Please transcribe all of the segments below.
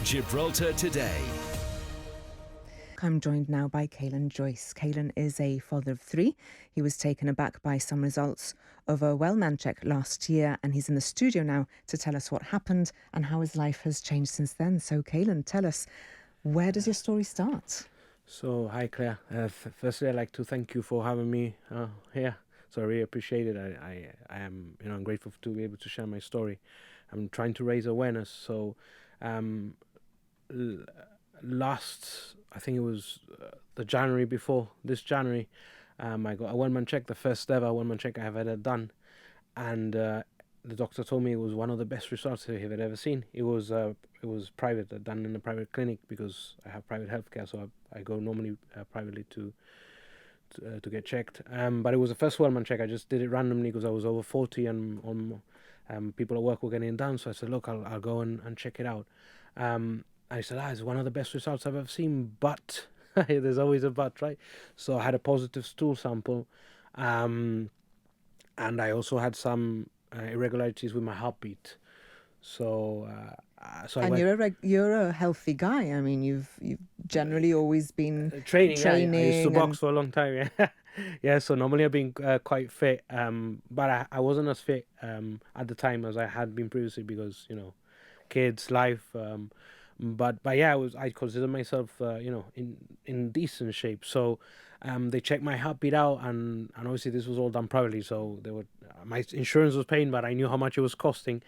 Gibraltar Today. I'm joined now by Kaelan Joyce. Kaelan is a father of three. He was taken aback by some results of a well-man check last year, and he's in the studio now to tell us what happened and how his life has changed since then. So, Kaelan, tell us, where does your story start? So, hi Claire. Firstly, I'd like to thank you for having me here. So I really appreciate it. I am, I'm grateful to be able to share my story. I'm trying to raise awareness. So, last, I think it was the January before this January, I got a one-man check, the first ever one-man check I have ever done, and the doctor told me it was one of the best results he had ever seen. It was private, done in a private clinic because I have private healthcare, so I go normally privately to get checked. But it was the first one-man check. I just did it randomly because I was over 40 and people at work were getting it done. So I said, look, I'll go and check it out. I said, it's one of the best results I've ever seen, but there's always a but, right? So I had a positive stool sample, and I also had some irregularities with my heartbeat. So And you're a healthy guy. I mean, you've generally always been training. Yeah, I used to box and for a long time. Yeah, yeah. So normally I've been quite fit, but I wasn't as fit at the time as I had been previously because kids, life. But yeah, I consider myself in decent shape. So they checked my heartbeat out, and obviously this was all done privately. So my insurance was paying, but I knew how much it was costing,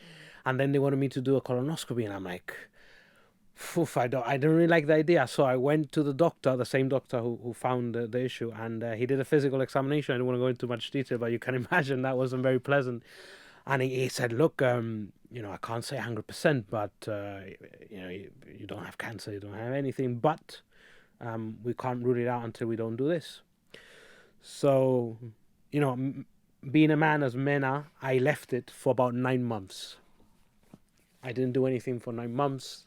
and then they wanted me to do a colonoscopy, and I'm like, I didn't really like the idea. So I went to the doctor, the same doctor who found the issue, and he did a physical examination. I don't want to go into much detail, but you can imagine that wasn't very pleasant. And he said, look, I can't say 100%, but, you don't have cancer, you don't have anything, but we can't rule it out until we don't do this. So, being a man as men are, I left it for about 9 months. I didn't do anything for 9 months.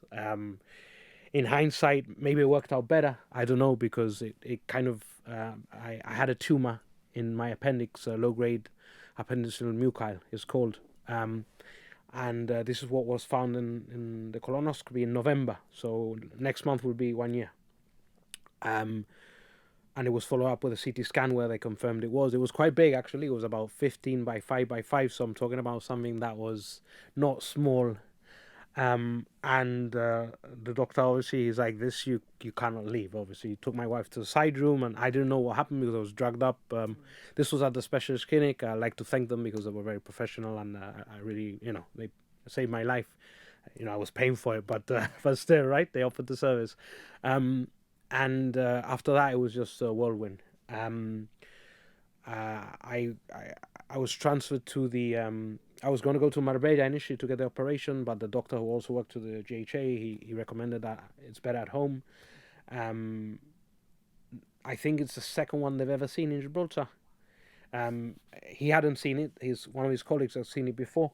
In hindsight, maybe it worked out better. I don't know, because it kind of, I had a tumour in my appendix, low-grade appendiceal mucil is called, and this is what was found in the colonoscopy in November. So next month will be 1 year, and it was followed up with a CT scan where they confirmed it was quite big actually. It was about 15 by 5 by 5. So I'm talking about something that was not small. And the doctor obviously is like, this you cannot leave. Obviously he took my wife to the side room, and I didn't know what happened because I was drugged up. This was at the specialist clinic. I like to thank them because they were very professional, and I really, they saved my life. I was paying for it, but still, right, they offered the service. And after that it was just a whirlwind. I was transferred to the I was going to go to Marbella initially to get the operation, but the doctor who also worked to the GHA, he recommended that it's better at home. I think it's the second one they've ever seen in Gibraltar. He hadn't seen it. One of his colleagues had seen it before,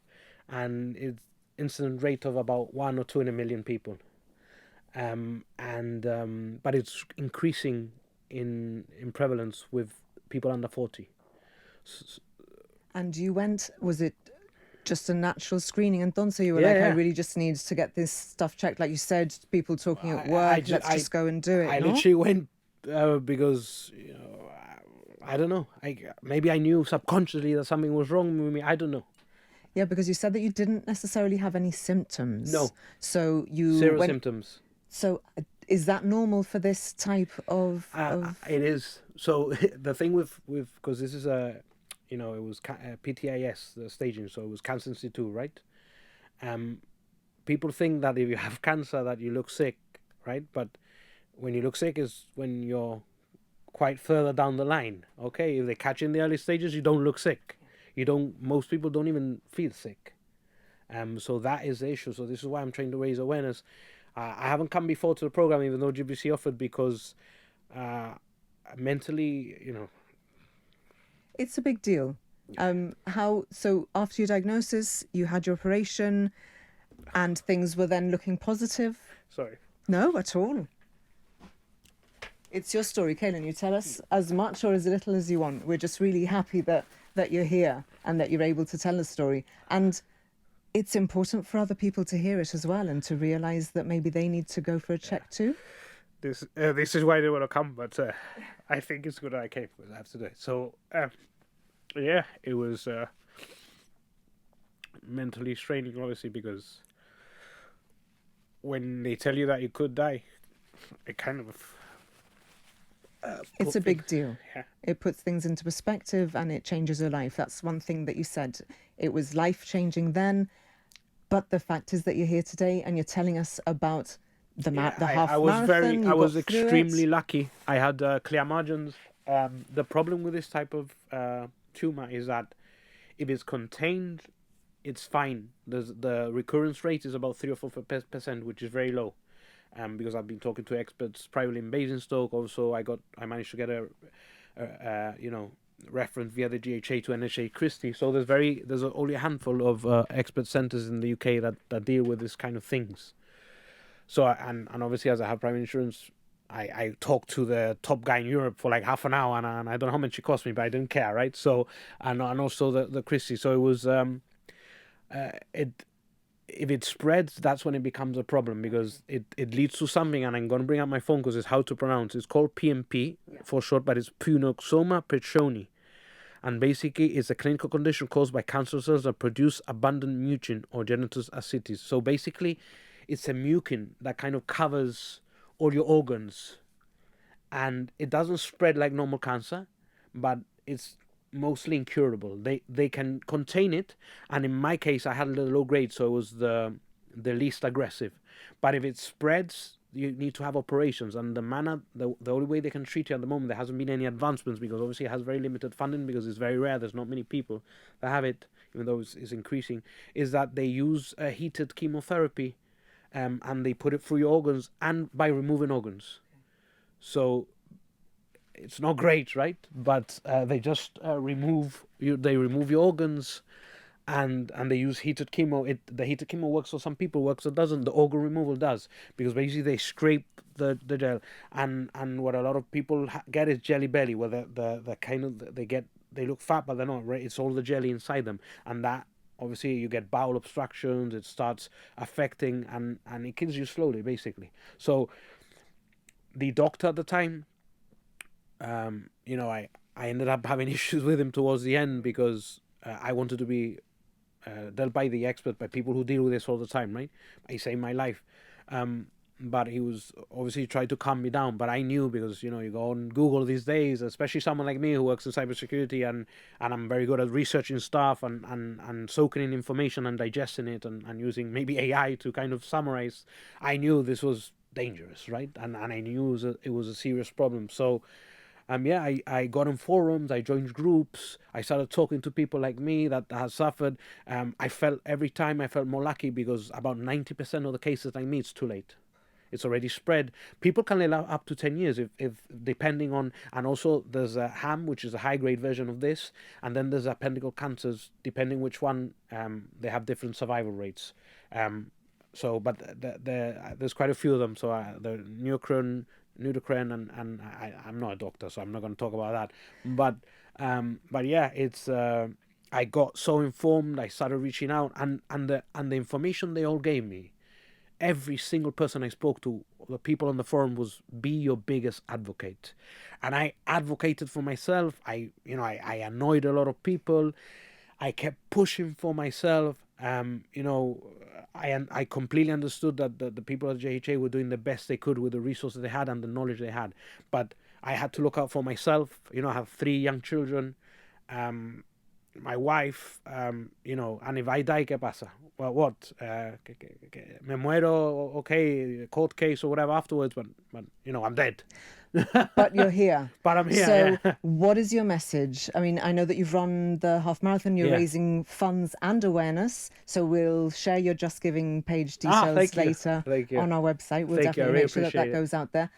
and it's incident rate of about 1 or 2 in a million people. But it's increasing in prevalence with people under 40. you went, was it just a natural screening and done? So you were I really just need to get this stuff checked. Like you said, people talking at work, let's just go and do it. I literally went because, I don't know. Maybe I knew subconsciously that something was wrong with me. I don't know. Yeah, because you said that you didn't necessarily have any symptoms. No. So you Zero symptoms. So is that normal for this type of... It is. So the thing with because this is it was PTIS, the staging, so it was cancer in situ, right? People think that if you have cancer that you look sick, right? But when you look sick is when you're quite further down the line, okay? If they catch in the early stages, you don't look sick. Most people don't even feel sick. So that is the issue. So this is why I'm trying to raise awareness. I haven't come before to the program, even though GBC offered, because mentally, It's a big deal. So after your diagnosis, you had your operation, and things were then looking positive? Sorry. No, at all. It's your story, Kaelan. You tell us as much or as little as you want. We're just really happy that you're here and that you're able to tell the story. And It's important for other people to hear it as well and to realise that maybe they need to go for a check too. This is why I didn't want to come, but I think it's good that I came because I have to do it. So yeah, it was mentally straining, obviously, because when they tell you that you could die, it kind of It's a big deal. Yeah. It puts things into perspective and it changes your life. That's one thing that you said. It was life-changing then, but the fact is that you're here today and you're telling us about the half I was marathon. I You was got through extremely it. lucky. I had clear margins. The problem with this type of tumor is that if it's contained, it's fine. The recurrence rate is about 3 or 4%, which is very low. Because I've been talking to experts privately in Basingstoke. Also, I managed to get a reference via the GHA to NHA Christie. So there's only a handful of expert centres in the UK that deal with this kind of things. So and obviously, as I have private insurance, I talked to the top guy in Europe for like half an hour, and I don't know how much it cost me, but I didn't care, right? So and also the Christie. So it was it if it spreads, that's when it becomes a problem because it leads to something, and I'm going to bring up my phone because it's how to pronounce. It's called PMP for short, but it's Pseudomyxoma Survivor. And basically, it's a clinical condition caused by cancer cells that produce abundant mucin or genitus ascites. So basically, it's a mucin that kind of covers all your organs. And it doesn't spread like normal cancer, but it's mostly incurable. They can contain it, and in my case, I had a little low grade, so it was the least aggressive. But if it spreads, you need to have operations, and the only way they can treat you at the moment, there hasn't been any advancements because obviously it has very limited funding because it's very rare. There's not many people that have it, even though it's increasing. Is that they use a heated chemotherapy, and they put it through your organs and by removing organs. So it's not great, right? But they just remove you. They remove your organs, and they use heated chemo. The heated chemo works for some people, works or doesn't. The organ removal does because basically they scrape the gel, and what a lot of people get is jelly belly, where the kind of they look fat but they're not. Right? It's all the jelly inside them, and that. Obviously, you get bowel obstructions. It starts affecting, and it kills you slowly, basically. So, the doctor at the time, I ended up having issues with him towards the end because I wanted to be dealt by the expert, by people who deal with this all the time, right? He saved my life. But he was obviously trying to calm me down. But I knew because, you go on Google these days, especially someone like me who works in cybersecurity, and I'm very good at researching stuff and soaking in information and digesting it and using maybe AI to kind of summarize. I knew this was dangerous, right? And I knew it was a serious problem. So I got in forums, I joined groups, I started talking to people like me that has suffered. Every time I felt more lucky because about 90% of the cases like me, it's too late. It's already spread. People can live up to 10 years if depending on, and also there's a ham, which is a high grade version of this, and then there's appendical cancers, depending which one, they have different survival rates. But there's quite a few of them. So the Neurocrine, and I'm not a doctor, so I'm not going to talk about that. But yeah, it's I got so informed. I started reaching out, and the information they all gave me, every single person I spoke to, the people on the forum, was be your biggest advocate, and I advocated for myself. I annoyed a lot of people. I kept pushing for myself. I completely understood that the people at JHA were doing the best they could with the resources they had and the knowledge they had. But I had to look out for myself. I have 3 young children, my wife, and if I die, ¿qué pasa? Well, what? Me muero, okay, court case or whatever afterwards, but I'm dead. But you're here. But I'm here. So, yeah. what is your message? I mean, I know that you've run the half marathon. You're Yeah. raising funds and awareness. So we'll share your Just Giving page details later on our website. We'll definitely make sure that goes out there.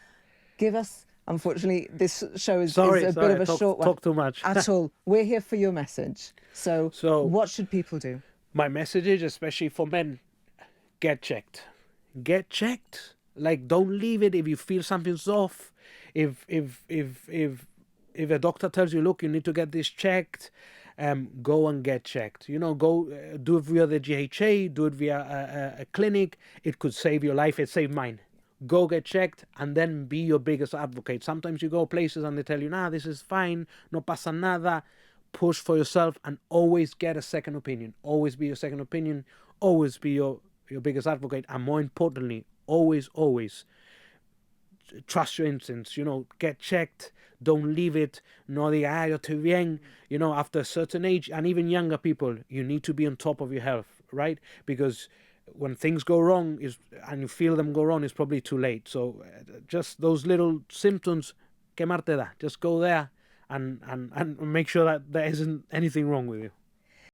Give us. Unfortunately, this show is a bit of a short one. Talk too much. At all. We're here for your message. So what should people do? My message is, especially for men, get checked. Get checked. Like, don't leave it if you feel something's off. If a doctor tells you, look, you need to get this checked, go and get checked. Go do it via the GHA, do it via a clinic. It could save your life. It saved mine. Go get checked and then be your biggest advocate. Sometimes you go places and they tell you, nah, this is fine, no pasa nada. Push for yourself and always get a second opinion. Always be your second opinion. Always be your biggest advocate. And more importantly, always trust your instincts. Get checked. Don't leave it. No diga, yo estoy bien. After a certain age, and even younger people, you need to be on top of your health, right? Because when things go wrong and you feel them go wrong, it's probably too late. So just those little symptoms, que mal te da? Just go there and make sure that there isn't anything wrong with you.